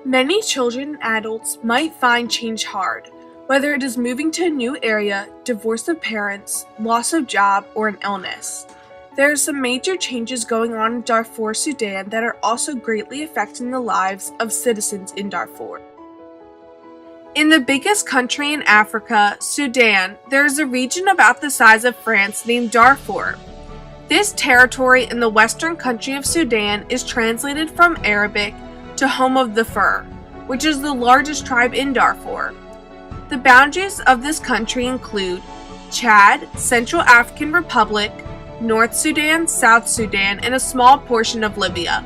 Many children and adults might find change hard, whether it is moving to a new area, divorce of parents, loss of job, or an illness. There are some major changes going on in Darfur, Sudan that are also greatly affecting the lives of citizens in Darfur. In the biggest country in Africa, Sudan, there is a region about the size of France named Darfur. This territory in the western country of Sudan is translated from Arabic to Home of the Fur, which is the largest tribe in Darfur. The boundaries of this country include Chad, Central African Republic, North Sudan, South Sudan, and a small portion of Libya.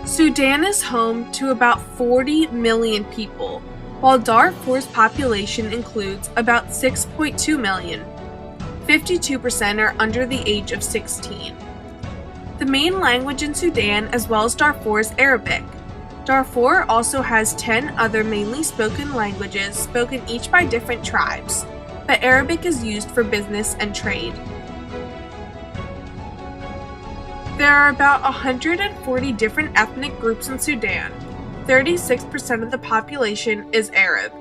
Sudan is home to about 40 million people, while Darfur's population includes about 6.2 million. 52% are under the age of 16. The main language in Sudan, as well as Darfur, is Arabic. Darfur also has 10 other mainly spoken languages, spoken each by different tribes, but Arabic is used for business and trade. There are about 140 different ethnic groups in Sudan. 36% of the population is Arab.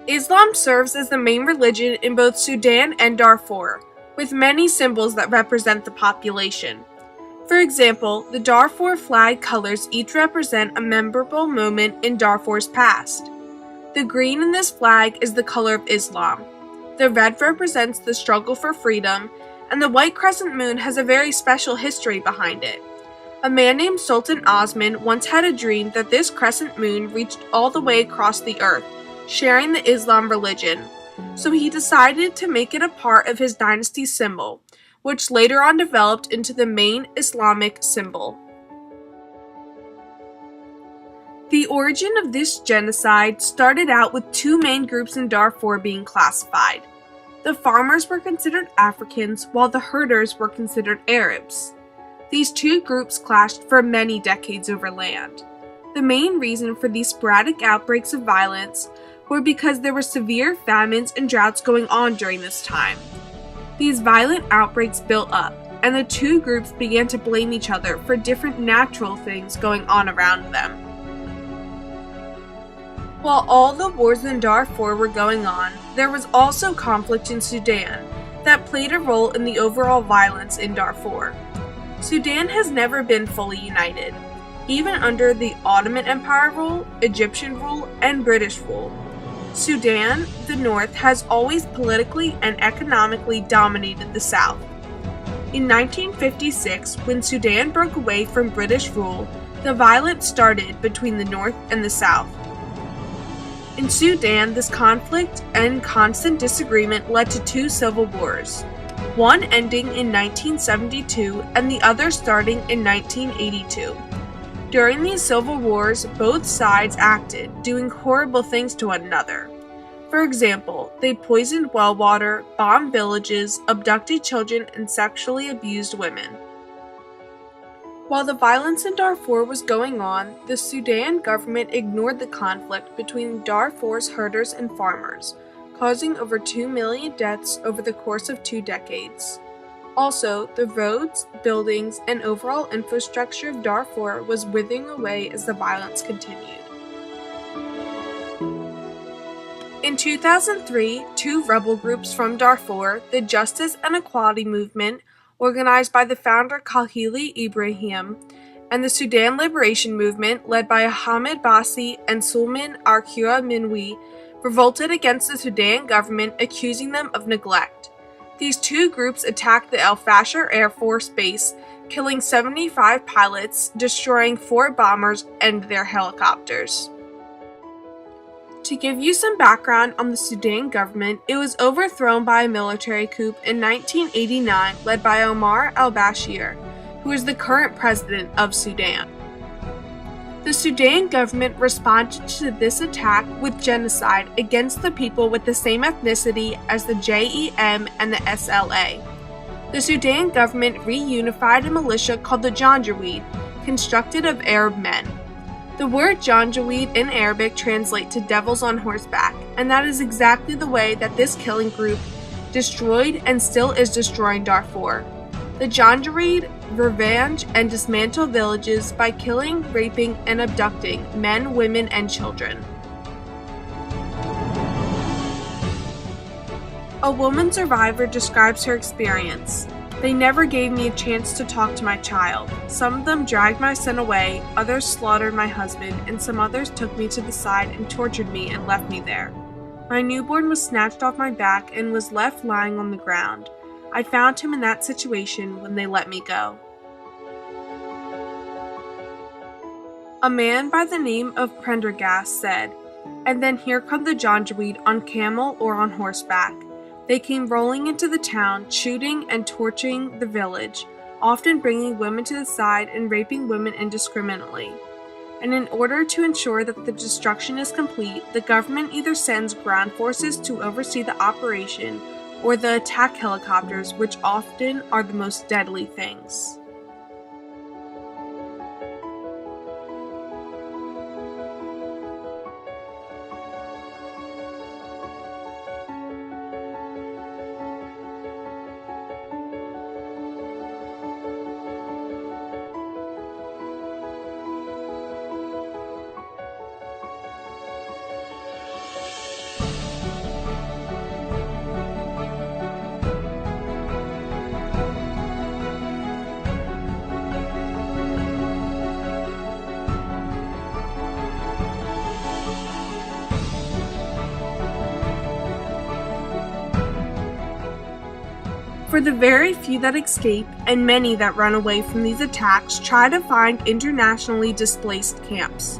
Islam serves as the main religion in both Sudan and Darfur, with many symbols that represent the population. For example, the Darfur flag colors each represent a memorable moment in Darfur's past. The green in this flag is the color of Islam. The red represents the struggle for freedom, and the white crescent moon has a very special history behind it. A man named Sultan Osman once had a dream that this crescent moon reached all the way across the earth, sharing the Islam religion. So he decided to make it a part of his dynasty's symbol, which later on developed into the main Islamic symbol. The origin of this genocide started out with two main groups in Darfur being classified. The farmers were considered Africans, while the herders were considered Arabs. These two groups clashed for many decades over land. The main reason for these sporadic outbreaks of violence were because there were severe famines and droughts going on during this time. These violent outbreaks built up, and the two groups began to blame each other for different natural things going on around them. While all the wars in Darfur were going on, there was also conflict in Sudan that played a role in the overall violence in Darfur. Sudan has never been fully united, even under the Ottoman Empire rule, Egyptian rule, and British rule. Sudan, the North, has always politically and economically dominated the South. In 1956, when Sudan broke away from British rule, the violence started between the North and the South. In Sudan, this conflict and constant disagreement led to two civil wars, one ending in 1972 and the other starting in 1982. During these civil wars, both sides acted, doing horrible things to one another. For example, they poisoned well water, bombed villages, abducted children, and sexually abused women. While the violence in Darfur was going on, the Sudan government ignored the conflict between Darfur's herders and farmers, causing over 2 million deaths over the course of 2 decades. Also, the roads, buildings, and overall infrastructure of Darfur was withering away as the violence continued. In 2003, two rebel groups from Darfur, the Justice and Equality Movement, organized by the founder Khalili Ibrahim, and the Sudan Liberation Movement, led by Ahmed Bassi and Sulman Arkua Minwi, revolted against the Sudan government, accusing them of neglect. These two groups attacked the El Fasher Air Force Base, killing 75 pilots, destroying 4 bombers and their helicopters. To give you some background on the Sudan government, it was overthrown by a military coup in 1989 led by Omar al-Bashir, who is the current president of Sudan. The Sudan government responded to this attack with genocide against the people with the same ethnicity as the JEM and the SLA. The Sudan government reunified a militia called the Janjaweed, constructed of Arab men. The word Janjaweed in Arabic translates to devils on horseback, and that is exactly the way that this killing group destroyed and still is destroying Darfur. The Janjaweed revenge, and dismantle villages by killing, raping, and abducting men, women, and children. A woman survivor describes her experience. They never gave me a chance to talk to my child. Some of them dragged my son away, others slaughtered my husband, and some others took me to the side and tortured me and left me there. My newborn was snatched off my back and was left lying on the ground. I found him in that situation when they let me go. A man by the name of Prendergast said, "And then here come the Janjaweed on camel or on horseback. They came rolling into the town, shooting and torturing the village, often bringing women to the side and raping women indiscriminately. And in order to ensure that the destruction is complete, the government either sends ground forces to oversee the operation or the attack helicopters, which often are the most deadly things." For the very few that escape, and many that run away from these attacks, try to find internationally displaced camps.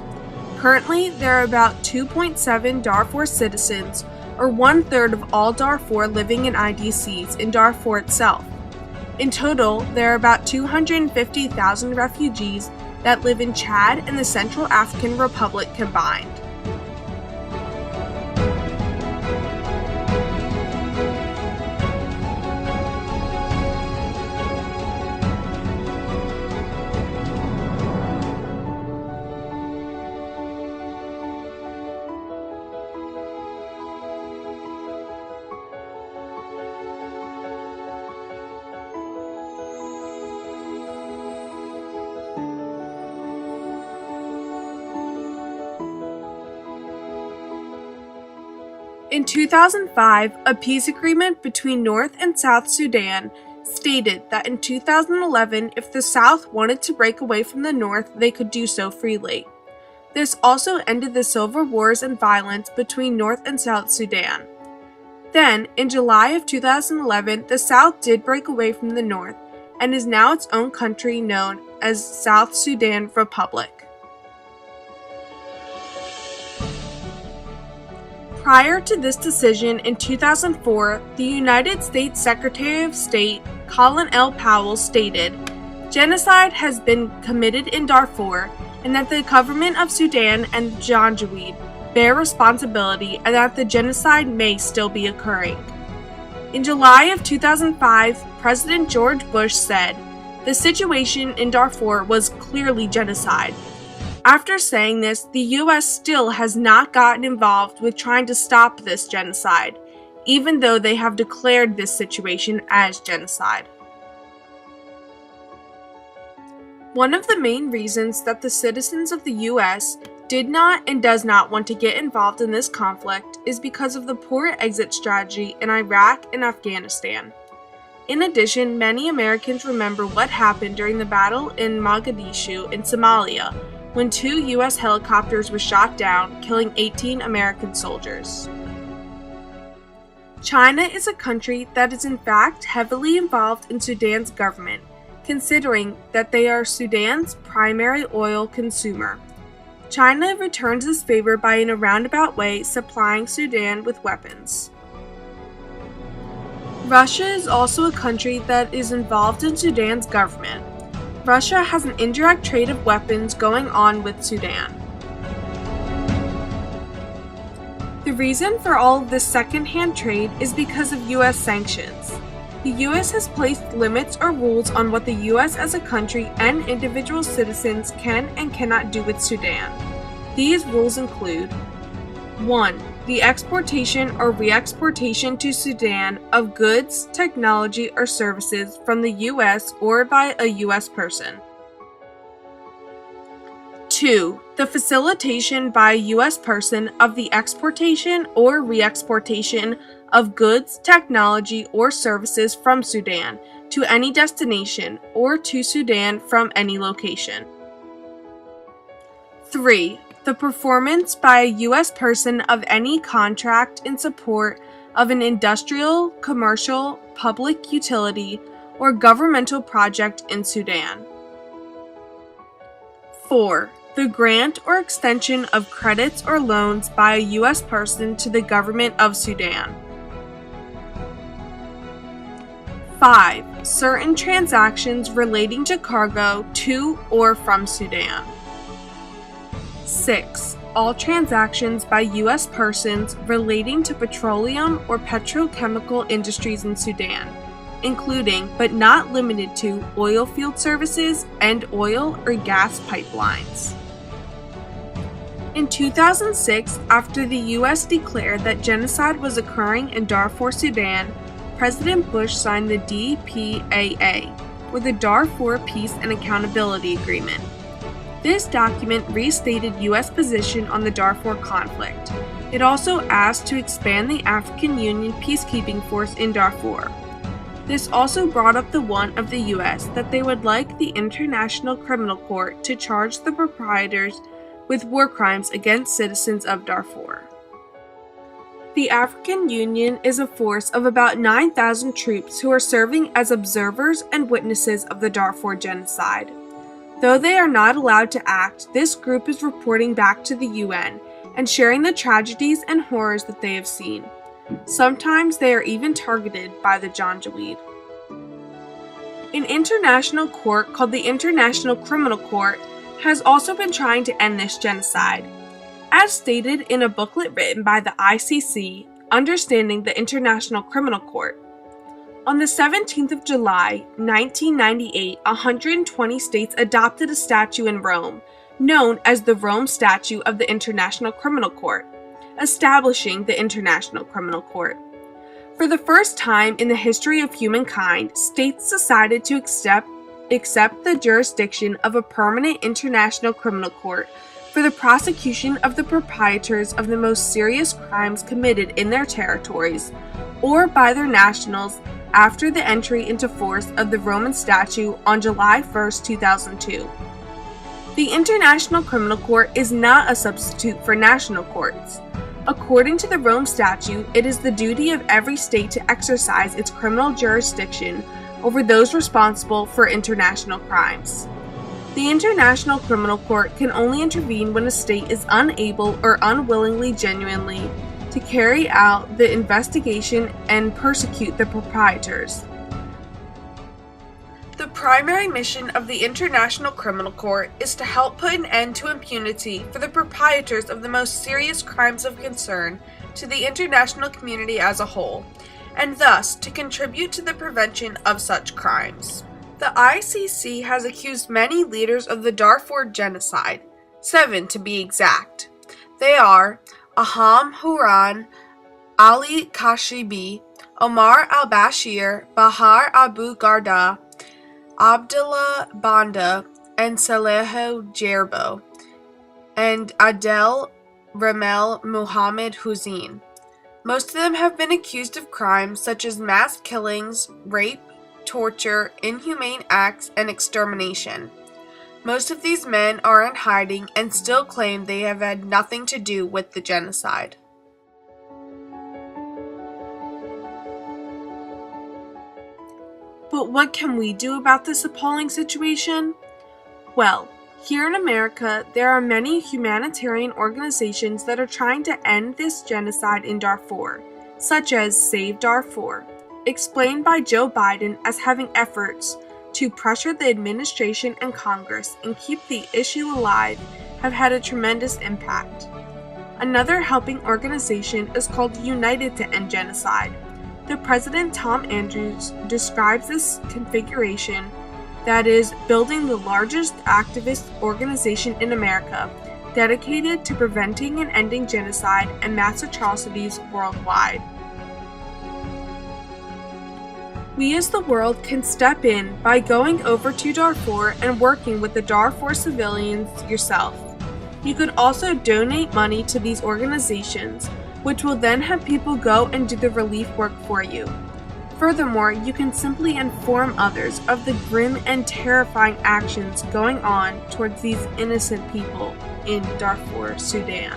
Currently, there are about 2.7 Darfur citizens, or 1/3 of all Darfur living in IDCs in Darfur itself. In total, there are about 250,000 refugees that live in Chad and the Central African Republic combined. In 2005, a peace agreement between North and South Sudan stated that in 2011, if the South wanted to break away from the North, they could do so freely. This also ended the civil wars and violence between North and South Sudan. Then, in July of 2011, the South did break away from the North and is now its own country known as South Sudan Republic. Prior to this decision in 2004, the United States Secretary of State Colin L. Powell stated, "Genocide has been committed in Darfur and that the government of Sudan and Janjaweed bear responsibility and that the genocide may still be occurring." In July of 2005, President George Bush said, "The situation in Darfur was clearly genocide." After saying this, the US still has not gotten involved with trying to stop this genocide, even though they have declared this situation as genocide. One of the main reasons that the citizens of the US did not and does not want to get involved in this conflict is because of the poor exit strategy in Iraq and Afghanistan. In addition, many Americans remember what happened during the battle in Mogadishu in Somalia, when 2 US helicopters were shot down, killing 18 American soldiers. China is a country that is in fact heavily involved in Sudan's government, considering that they are Sudan's primary oil consumer. China returns this favor by in a roundabout way supplying Sudan with weapons. Russia is also a country that is involved in Sudan's government. Russia has an indirect trade of weapons going on with Sudan. The reason for all of this second-hand trade is because of US sanctions. The US has placed limits or rules on what the US as a country and individual citizens can and cannot do with Sudan. These rules include: 1. the exportation or re-exportation to Sudan of goods, technology, or services from the U.S. or by a U.S. person. 2. The facilitation by a U.S. person of the exportation or re-exportation of goods, technology, or services from Sudan to any destination or to Sudan from any location. 3. The performance by a U.S. person of any contract in support of an industrial, commercial, public utility, or governmental project in Sudan. 4. The grant or extension of credits or loans by a U.S. person to the government of Sudan. 5. Certain transactions relating to cargo to or from Sudan. 6. All transactions by U.S. persons relating to petroleum or petrochemical industries in Sudan, including but not limited to oil field services and oil or gas pipelines. In 2006, after the U.S. declared that genocide was occurring in Darfur, Sudan, President Bush signed the DPAA, or the Darfur Peace and Accountability Agreement. This document restated U.S. position on the Darfur conflict. It also asked to expand the African Union peacekeeping force in Darfur. This also brought up the want of the U.S. that they would like the International Criminal Court to charge the proprietors with war crimes against citizens of Darfur. The African Union is a force of about 9,000 troops who are serving as observers and witnesses of the Darfur genocide. Though they are not allowed to act, this group is reporting back to the UN and sharing the tragedies and horrors that they have seen. Sometimes they are even targeted by the Janjaweed. An international court called the International Criminal Court has also been trying to end this genocide. As stated in a booklet written by the ICC, Understanding the International Criminal Court, on the 17th of July, 1998, 120 states adopted a statute in Rome, known as the Rome Statute of the International Criminal Court, establishing the International Criminal Court. For the first time in the history of humankind, states decided to accept the jurisdiction of a permanent international criminal court for the prosecution of the proprietors of the most serious crimes committed in their territories or by their nationals after the entry into force of the Roman Statute on July 1, 2002. The International Criminal Court is not a substitute for national courts. According to the Rome Statute, it is the duty of every state to exercise its criminal jurisdiction over those responsible for international crimes. The International Criminal Court can only intervene when a state is unable or unwillingly genuinely to carry out the investigation and persecute the proprietors. The primary mission of the International Criminal Court is to help put an end to impunity for the proprietors of the most serious crimes of concern to the international community as a whole, and thus to contribute to the prevention of such crimes. The ICC has accused many leaders of the Darfur genocide, 7 to be exact. They are Aham Huran, Ali Kashibi, Omar al-Bashir, Bahar Abu Garda, Abdullah Banda, and Saleho Jerbo, and Adel Ramel Muhammad Hussein. Most of them have been accused of crimes such as mass killings, rape, torture, inhumane acts, and extermination. Most of these men are in hiding and still claim they have had nothing to do with the genocide. But what can we do about this appalling situation? Well, here in America, there are many humanitarian organizations that are trying to end this genocide in Darfur, such as Save Darfur, explained by Joe Biden as having efforts to pressure the administration and Congress and keep the issue alive, have had a tremendous impact. Another helping organization is called United to End Genocide. The President Tom Andrews describes this configuration that is building the largest activist organization in America dedicated to preventing and ending genocide and mass atrocities worldwide. We as the world can step in by going over to Darfur and working with the Darfur civilians yourself. You could also donate money to these organizations, which will then have people go and do the relief work for you. Furthermore, you can simply inform others of the grim and terrifying actions going on towards these innocent people in Darfur, Sudan.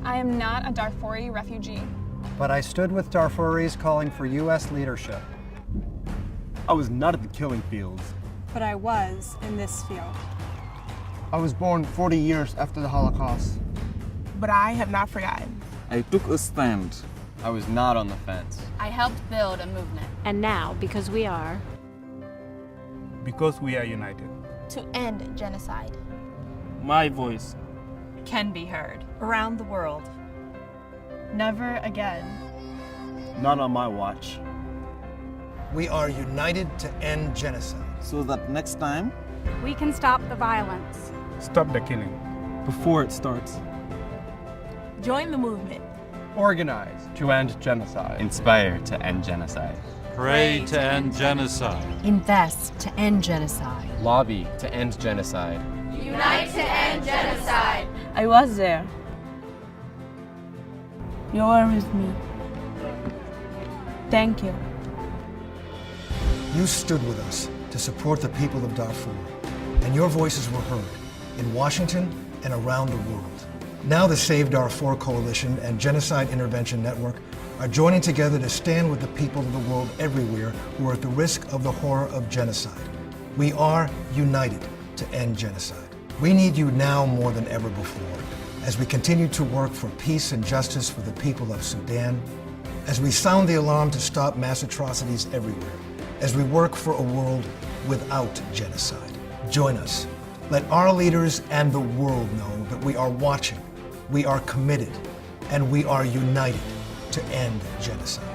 I am not a Darfuri refugee. But I stood with Darfuris calling for U.S. leadership. I was not at the killing fields. But I was in this field. I was born 40 years after the Holocaust. But I have not forgotten. I took a stand. I was not on the fence. I helped build a movement. And now, because we are united. To end genocide. My voice Can be heard. Around the world. Never again. Not on my watch. We are united to end genocide. so that next time we can stop the violence. Stop the killing. Before it starts. Join the movement. Organize to end genocide. Inspire to end genocide. Pray to end genocide. Invest to end genocide. Lobby to end genocide. Unite to end genocide. I was there. You are with me. Thank you. You stood with us to support the people of Darfur, and your voices were heard in Washington and around the world. Now the Save Darfur Coalition and Genocide Intervention Network are joining together to stand with the people of the world everywhere who are at the risk of the horror of genocide. We are united to end genocide. We need you now more than ever before, as we continue to work for peace and justice for the people of Sudan, as we sound the alarm to stop mass atrocities everywhere, as we work for a world without genocide. Join us. Let our leaders and the world know that we are watching, we are committed, and we are united to end genocide.